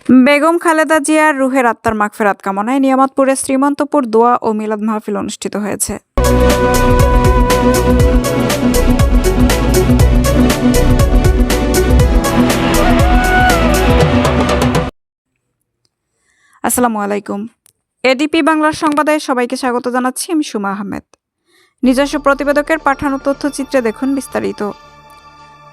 বেগম খালেদা জিয়ার রুহের আত্মার মাগফিরাত কামনায় নিয়ামতপুরে শ্রীমন্তপুর দোয়া ও মিলাদ মাহফিল অনুষ্ঠিত হয়েছে। আসসালামু আলাইকুম। এডিপি বাংলার সংবাদে সবাইকে স্বাগত জানাচ্ছি। আমি সুমা আহমেদ। নিজস্ব প্রতিবেদকের পাঠানো তথ্যচিত্রে দেখুন বিস্তারিত।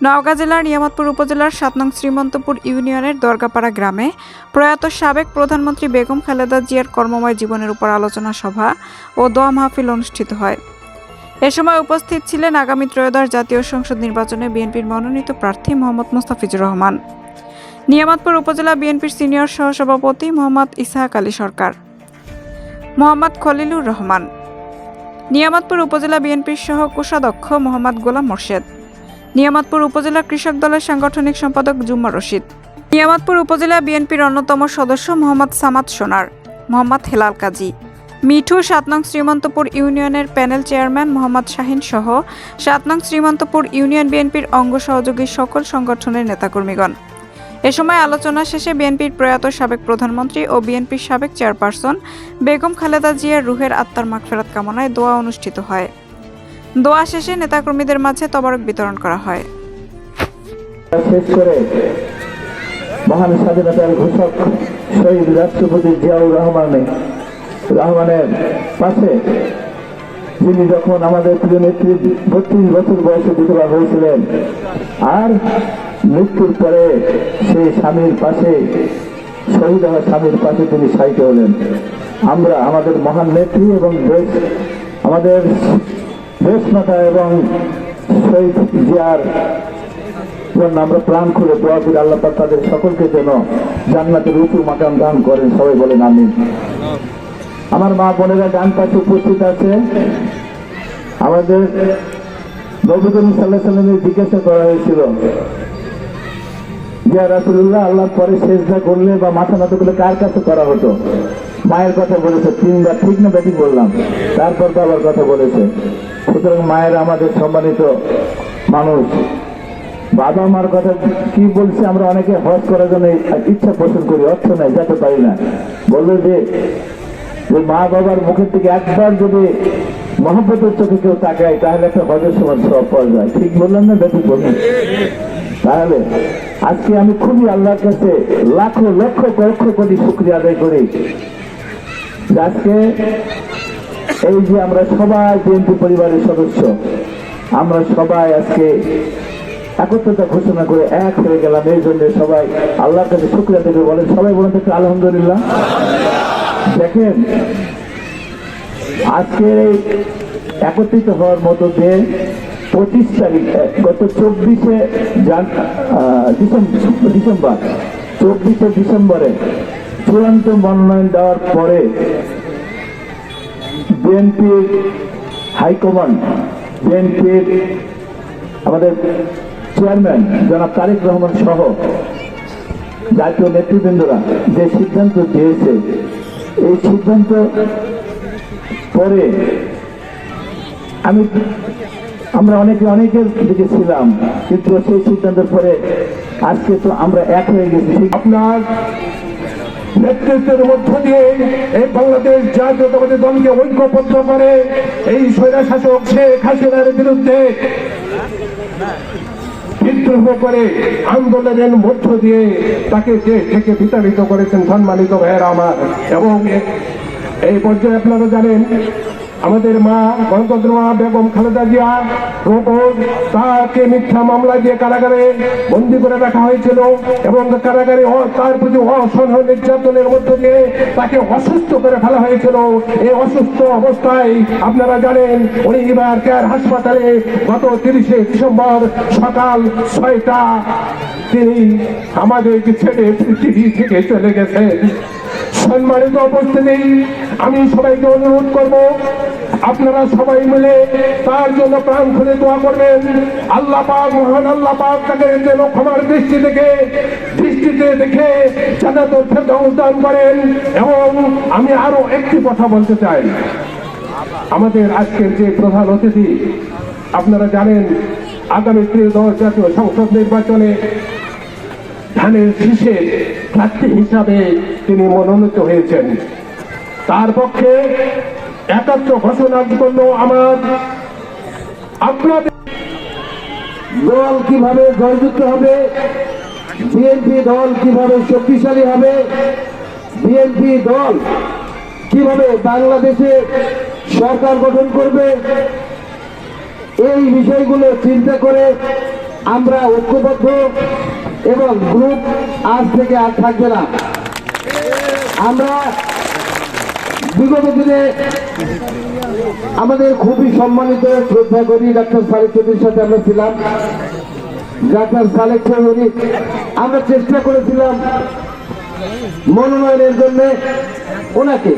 নওগাঁ জেলার নিয়ামতপুর উপজেলার ৭ নং শ্রীমন্তপুর ইউনিয়নের দরগাপাড়া গ্রামে প্রয়াত সাবেক প্রধানমন্ত্রী বেগম খালেদা জিয়ার কর্মময় জীবনের উপর আলোচনা সভা ও দোয়া মাহফিল অনুষ্ঠিত হয়। এ সময় উপস্থিত ছিলেন আগামী ত্রয়োদশ জাতীয় সংসদ নির্বাচনে বিএনপির মনোনীত প্রার্থী মোহাম্মদ মোস্তাফিজুর রহমান, নিয়ামতপুর উপজেলা বিএনপির সিনিয়র সহসভাপতি মোহাম্মদ ইসহাক আলী সরকার, মোহাম্মদ খলিলুর রহমান, নিয়ামতপুর উপজেলা বিএনপির সহ কোষাধ্যক্ষ মোহাম্মদ গোলাম মোর্শেদ, নিয়ামতপুর উপজেলা কৃষক দলের সাংগঠনিক সম্পাদক জুম্মা রশিদ, নিয়ামতপুর উপজেলা বিএনপির অন্যতম সদস্য মোহাম্মদ সামাদ সোনার, মোহাম্মদ হেলাল কাজী, মিঠু ৭ নং শ্রীমন্তপুর ইউনিয়নের প্যানেল চেয়ারম্যান মোহাম্মদ শাহিন সহ ৭ নং শ্রীমন্তপুর ইউনিয়ন বিএনপির অঙ্গ সহযোগী সকল সংগঠনের নেতাকর্মীগণ। এ সময় আলোচনা শেষে বিএনপির প্রয়াত সাবেক প্রধানমন্ত্রী ও বিএনপির সাবেক চেয়ারপারসন বেগম খালেদা জিয়ার রুহের আত্মার মাগফিরাত কামনায় দোয়া অনুষ্ঠিত হয়। দোয়া শেষে নেতাকর্মীদের মাঝে তবারক বিতরণ করা হয়। শেষ করে মহান স্বাধীনতার ঘোষক শহীদ রাষ্ট্রপতি জিয়াউর রহমানের পাশে যিনি যখন আমাদের প্রিয় নেত্রী 32 বছর বয়সে বিধবা হয়েছিলেন আর মৃত্যুর পরে সেই স্বামীর পাশে শহীদ হওয়া স্বামীর পাশে তিনি শায়িত হলেন। আমরা আমাদের মহান নেত্রী এবং আমাদের দেশমাতা এবং শহীদ জিয়ার জন্য আমরা প্রাণ খুলে দোয়া করি, আল্লাহ পাক তাদের সকলকে যেন জান্নাতের উঁচু মাকাম দান করেন। সবাই বলেন আমিন। আমার মা বোনেরা ডান পাশে উপস্থিত আছে। আমাদের নবী করিম সাল্লাল্লাহু আলাইহি ওয়াসাল্লামের জিজ্ঞাসা করা হয়েছিল, ইয়া রাসূলুল্লাহ, আল্লাহর পরে সেজদা করলে বা মাথা নত করলে কার কাছে করা হতো? মায়ের কথা বলেছে 3 বার, ঠিক না ব্যাটিং বললাম? তারপর বাবার কথা বলেছে। সুতরাং মায়েরা আমাদের সম্মানিত মানুষ। বাবা মার কথা কি বলছে? আমরা অনেকে হজ করার জন্য ইচ্ছা পোষণ করি, অর্থ নাই, যেতে পারি না। বলবে যে মা বাবার মুখের থেকে একবার যদি মহব্বতের চোখে কেউ তাকায় তাহলে একটা হজের সমান সব পাওয়া যায়। ঠিক বললাম না ব্যাটিং বললাম? তাহলে আজকে আমি খুবই আল্লাহর কাছে লাখো লক্ষ লক্ষ কোটি শুকরিয়া আদায় করি আজকে এই যে আমরা সবাই বিএনপি পরিবারের সদস্য, আমরা সবাই আজকে একত্রতা ঘোষণা করে এক হয়ে গেলাম। এই জন্য সবাই আল্লাহর কাছে শুকরিয়া দেবে। বলেন সবাই, বলেন তো আলহামদুলিল্লাহ। দেখেন, আজকে একত্রিত হওয়ার মতো যে 25 তারিখ গত 24শে ডিসেম্বরে চূড়ান্ত মনোনয়ন দেওয়ার পরে বিএনপির হাইকমান্ড, বিএনপির আমাদের চেয়ারম্যান জনাব তারেক রহমান সহ জাতীয় নেতৃবৃন্দরা যে সিদ্ধান্ত দিয়েছে, এই সিদ্ধান্ত পরে আমরা অনেকের দিকে ছিলাম, কিন্তু সেই সিদ্ধান্তের পরে আজকে তো আমরা এক হয়ে গেছি। আপনার নেতৃত্বের মধ্য দিয়ে এই বাংলাদেশ জাতীয়তাবাদী দলকে ঐক্যবদ্ধ করে এই স্বৈরশাসক শেখ হাসিনার বিরুদ্ধে বিদ্রোহ করে আন্দোলনের মধ্য দিয়ে তাকে দেশ থেকে বিতাড়িত করেছেন সম্মানিত ভাইয়েরা আমার। এবং এই পর্যায়ে আপনারা জানেন আমাদের মা গণতন্ত্র মা বেগম খালেদা জিয়া তাকে মিথ্যা মামলা দিয়ে কারাগারে বন্দী করে রাখা হয়েছিল এবং কারাগারে তার প্রতি অসহনীয় নির্যাতনের মধ্য দিয়ে তাকে অসুস্থ করে ফেলা হয়েছিল। এই অসুস্থ অবস্থায় আপনারা জানেন উনি এবার কেয়ার হাসপাতালে গত 30শে ডিসেম্বর সকাল 6টা তিনি আমাদেরকে ছেড়ে পৃথিবী থেকে চলে গেছেন। সম্মানিত উপস্থিতি, আমি সবাইকে অনুরোধ করব আপনারা সবাই মিলে তার জন্য প্রাণ খুলে দোয়া করবেন। আল্লাহ পাক, মহান আল্লাহ পাক তাকে যেন ক্ষমার দৃষ্টিতে দেখে জান্নাতুল ফেরদাউস দান করেন। এবং আমি আরো একটি কথা বলতে চাই, আমাদের আজকের যে প্রধান অতিথি, আপনারা জানেন আগামী ত্রয়োদশ জাতীয় সংসদ নির্বাচনে ধানের শীষে প্রার্থী হিসাবে তিনি মনোনীত হয়েছেন। তার পক্ষে একাত্র ঘোষণার জন্য আপনাদের দল কিভাবে জয়যুক্ত হবে, বিএনপি দল কিভাবে শক্তিশালী হবে, বিএনপি দল কিভাবে বাংলাদেশে সরকার গঠন করবে, এই বিষয়গুলো চিন্তা করে আমরা ঐক্যবদ্ধ এবং গ্রুপ আজ থেকে আর থাকবে না। আমরা বিগত দিনে আমাদের খুবই সম্মানিত শ্রদ্ধা করি ডাক্তার সালেক চৌধুরীর সাথে আমরা ছিলাম। ডাক্তার সালেক চৌধুরী আমরা চেষ্টা করেছিলাম মনোনয়নের জন্য ওনাকে,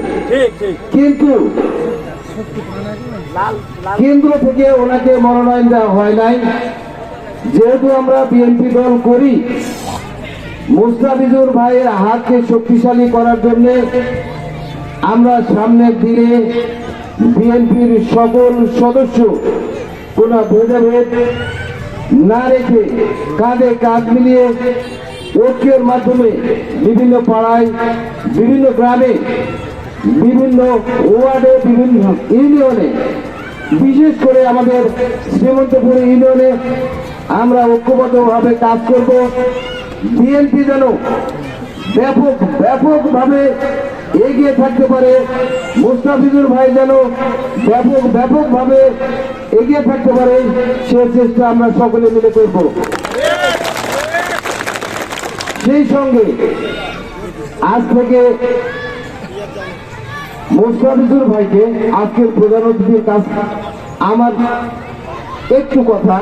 কিন্তু কেন্দ্র থেকে ওনাকে মনোনয়ন দেওয়া হয় নাই। যেহেতু আমরা বিএনপি দল করি, মুস্তাফিজুর ভাইয়ের হাতকে শক্তিশালী করার জন্য আমরা সামনের দিনে বিএনপির সকল সদস্য কোন ভেদাভেদ না রেখে কাঁধে কাঁধ মিলিয়ে ঐক্যের মাধ্যমে বিভিন্ন পাড়ায়, বিভিন্ন গ্রামে, বিভিন্ন ওয়ার্ডে, বিভিন্ন ইউনিয়নে, বিশেষ করে আমাদের শ্রীমন্তপুর ইউনিয়নে আমরা ঐক্যবদ্ধভাবে কাজ করব। বিএনপি যেন ব্যাপকভাবে এগিয়ে থাকতে পারে, মুস্তাফিজুর ভাই যেন ব্যাপকভাবে এগিয়ে থাকতে পারে, সে চেষ্টা আমরা সকলে মিলে করব। সেই সঙ্গে আজ থেকে মুস্তাফিজুর ভাইকে আজকের প্রধান অতিথির কাছ আমার একটু কথা,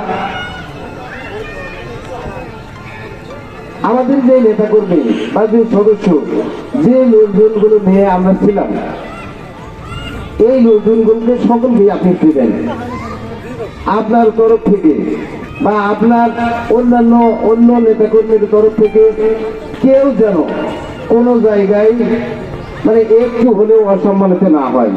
আমাদের যে নেতা কর্মী বা যে সদস্য, যে লোকজনগুলো নিয়ে আমরা ছিলাম, এই লোকজনগুলোকে সকলকে আপনি দিবেন আপনার তরফ থেকে বা আপনার অন্য নেতা কর্মীর তরফ থেকে। কেউ যেন কোনো জায়গায় মানে একটু হলেও অসম্মানিত না হয়।